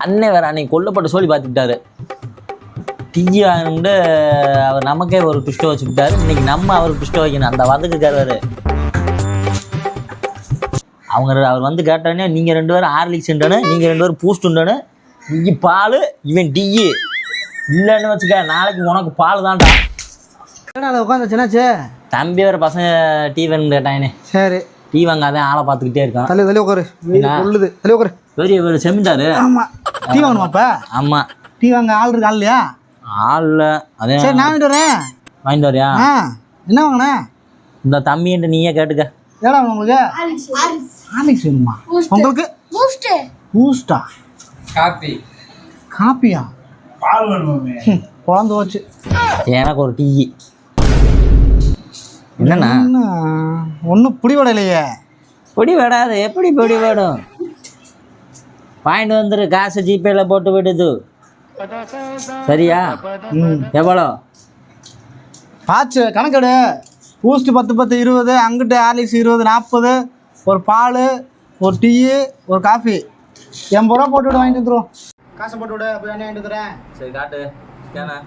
அண்ணன் வேற அன்னைக்கு கொல்லப்பட்ட சொல்லி பார்த்துக்கிட்டாரு. டீ வாங்கிட்டு அவர் நமக்கே ஒரு ட்விஸ்ட்டை வச்சுக்கிட்டாரு. இன்னைக்கு நம்ம அவருக்கு ட்விஸ்ட்டை வைக்கணும். அந்த வந்துக்குக்காரு அவர் வந்து கேட்டானே, நீங்கள் 2 பேரும் ஹார்லிக்ஸ் உண்டானு, நீங்கள் 2 பேரும் பூஸ்ட் உண்டானு, நீ பால் இவன் டீ இல்லைன்னு வச்சுக்க, நாளைக்கு உனக்கு பால் தான்டா. உட்காந்துச்சுனாச்சு தம்பி வேறு பசங்க டீ வேணும் கேட்டானே. சரி டீ வாங்காதே ஆளை பார்த்துக்கிட்டே இருக்கான். தள்ளி உட்காரு சொல்லுது தள்ளி உட்காரு. பெரிய செமிட்டாரு. ஆமாம் டீ வாங்கணுமாப்பா? ஆமாம் டீ வாங்க ஆள் இருக்கு. ஆள் இல்லையா? ஆள் இல்லை. அதே சரி நான் வாங்கிட்டு வரேன். வாங்கிட்டு வரியா? என்ன வாங்கினே? இந்த தம்பின்ட்டு நீயே கேட்டுக்க. ஏடா உங்களுக்கு ஹார்லிக்ஸ் வேணுமா? உங்களுக்கு பூஸ்டா? காப்பியா? பால் வேணுமே. குழந்து வச்சு எனக்கு ஒரு டீ. என்னண்ணா ஒன்றும் பிடிபடலையே. பொடி விடாது. எப்படி பொடி விடும்? வாங்கிட்டு வந்துரு. காசு ஜிபேல போட்டு விடுது. சரியா? எவ்வளோ ஆச்சு கணக்கெடு. பூஸ்ட் 10 10 20, அங்கிட்டு ஹார்லிக்ஸ் 20 40, ஒரு பால், ஒரு டீ, ஒரு காஃபி. 80 ரூபா போட்டு விட வாங்கிட்டு வந்துடும். காசை போட்டு விட போய் என்ன வாங்கிட்டு வந்துடுறேன். சரி காட்டு. ஸ்கேனா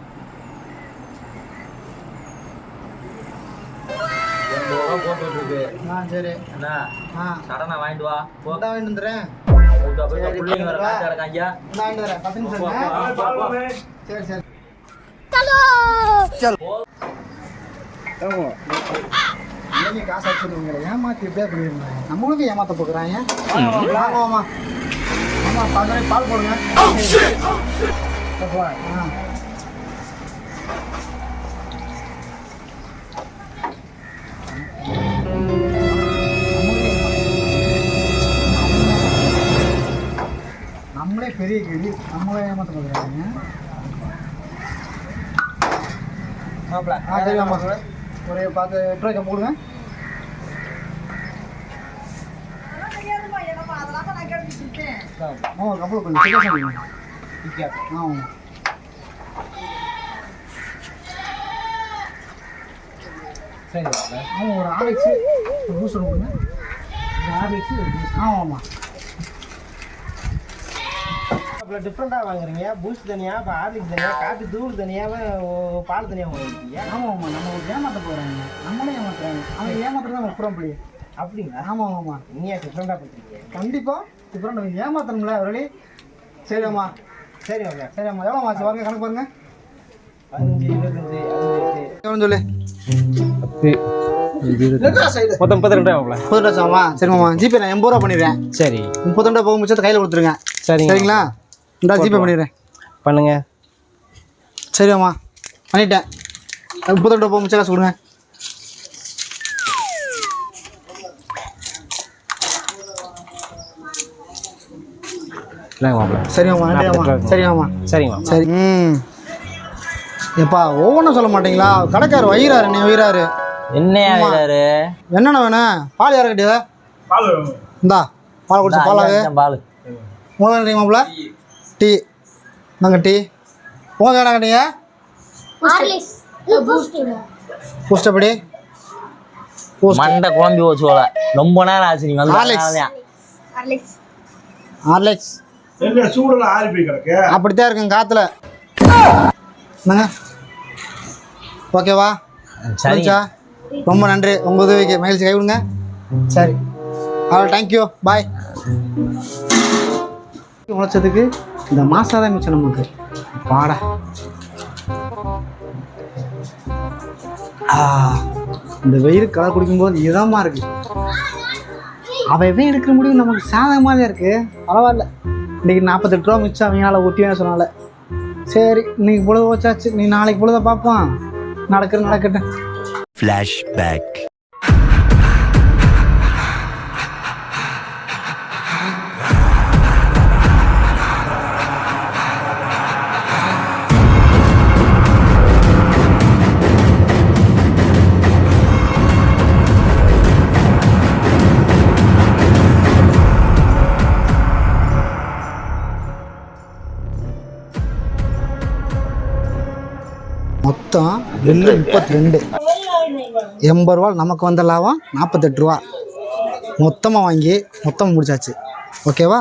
80 ரூபா போட்டு விட்டுருக்கு. சரி என்ன சடனா வாங்கிட்டு வா. வாங்கிட்டு வந்துடுறேன். பிள்ளைங்க வர காட்டு கிடக்காங்க. வாங்கிட்டு வரேன். 10 நிமிஷம். சரி சரி காசு அடிச்சுடுவீங்களே, ஏமாத்தி எப்படியா பண்ணிருந்தேன். நம்மளுக்கு ஏமாத்த போக்குறாங்க. ஆமாம் ஆமாம் பால் போடுங்க. நம்மளே பெரிய கேள்வி, நம்மளே ஏமாத்த போக்குறாங்க. சரி ஆமாம் ஒரு 10 8 ரூபாய்க்கு போடுங்க. ஆமாம் கம்பளம் கொஞ்சம் ஆமாம். சரி ஆமாம் ஒரு ஹார்லிக்ஸ் ஒரு பூஸ்ட் கொடுங்க. ஒரு ஹார்லிக்ஸ் ஒரு பூஸ்ட். ஆமாம்மா அப்புறம் டிஃப்ரெண்ட்டாக வாங்குறீங்க. பூஸ்ட் தனியாக, இப்போ ஹார்லிக்ஸ் தனியாக, காஃபி தூள் தனியாக, பால் தனியாக வாங்குறீங்க. ஆமாம்மா நம்ம ஒரு ஏமாற்ற போகிறாங்க. நம்மளே ஏமாத்துறாங்க. அவன் ஏமாத்துறது தான் அப்புறம் அப்படி. அப்படிங்களா? ஆமாம் ஆமாம் நீங்கள் டிஃப்ரெண்ட்டாக பண்ணுறீங்க. கண்டிப்பாக டிஃப்ரெண்ட் ஏமாத்தணும்ல அவர்களே. சரிம்மா சரி ஓகே. சரிம்மா எவ்வளோ ஆச்சு பாருங்க, கணக்கு பாருங்க. 15 25 எவ்வளோ சொல்லு. 10 மொத்தம் 32 ஆமா. சரிம்மா ஜிபே நான் 80 ரூபா பண்ணிடுறேன். சரி 32 போக மிச்சத்தை கையில் கொடுத்துருங்க. சரிங்களா? இந்த ஜிபே பண்ணிடுறேன். பண்ணுங்க. சரிம்மா பண்ணிட்டேன். 32 போக மிச்சம் காசு கொடுங்க. சரிம்மா நன்றிம்மா. சரிம்மா சரிம்மா சரி. எப்பா ஒவ்வொன்றும் சொல்ல மாட்டீங்களா? கடைக்கார் வயிறாரு நீ வயிறாரு. என்னையா வேறாரு? என்னென்ன வேணும்? பால் யாரை கட்டியதா? பால் வேணும். இந்தா பால் குடிச்சு பாலாகு. பால் உங்களுக்கு மாப்பிள்ள டீ. நாங்கள் டீ. உங்களுக்கு என்ன கட்டிங்க? பூஸ்ட் எப்படி? மண்டை குழம்பி போச்சு போல. ரொம்ப நேரம் ஆச்சு நீங்க வந்து. ஹார்லிக்ஸ் என்ன சூடுல ஆறி போய் கிடக்கு. அப்படித்தான் இருக்குங்க காத்துல. என்னங்க ஓகேவா? சரிச்சா ரொம்ப நன்றி. உங்கள் உதவிக்கு மகிழ்ச்சி. கை விடுங்க. சரி தேங்க்யூ பாய். உழைச்சதுக்கு இந்த மாசாதான் மிச்சம் நமக்கு. பாடா இந்த வெயில் கலர் குடிக்கும்போது இதமாக இருக்குது. அவன் எடுக்கிற முடியும் நமக்கு சாதகமாக தான் இருக்குது. பரவாயில்ல. இன்றைக்கி 48 ரூபா மிச்சம் அவங்களால ஒட்டியான சொன்னால. சரி இன்னைக்கு பொழுது வச்சாச்சு. நீ நாளைக்கு பொழுத பார்ப்போம். நடக்கட்டும். Flashback. மொத்தம் 32. 80 ரூபா நமக்கு வந்த லாபம் 48 ரூபா. மொத்தமாக வாங்கி மொத்தமாக முடிச்சாச்சு. ஓகேவா?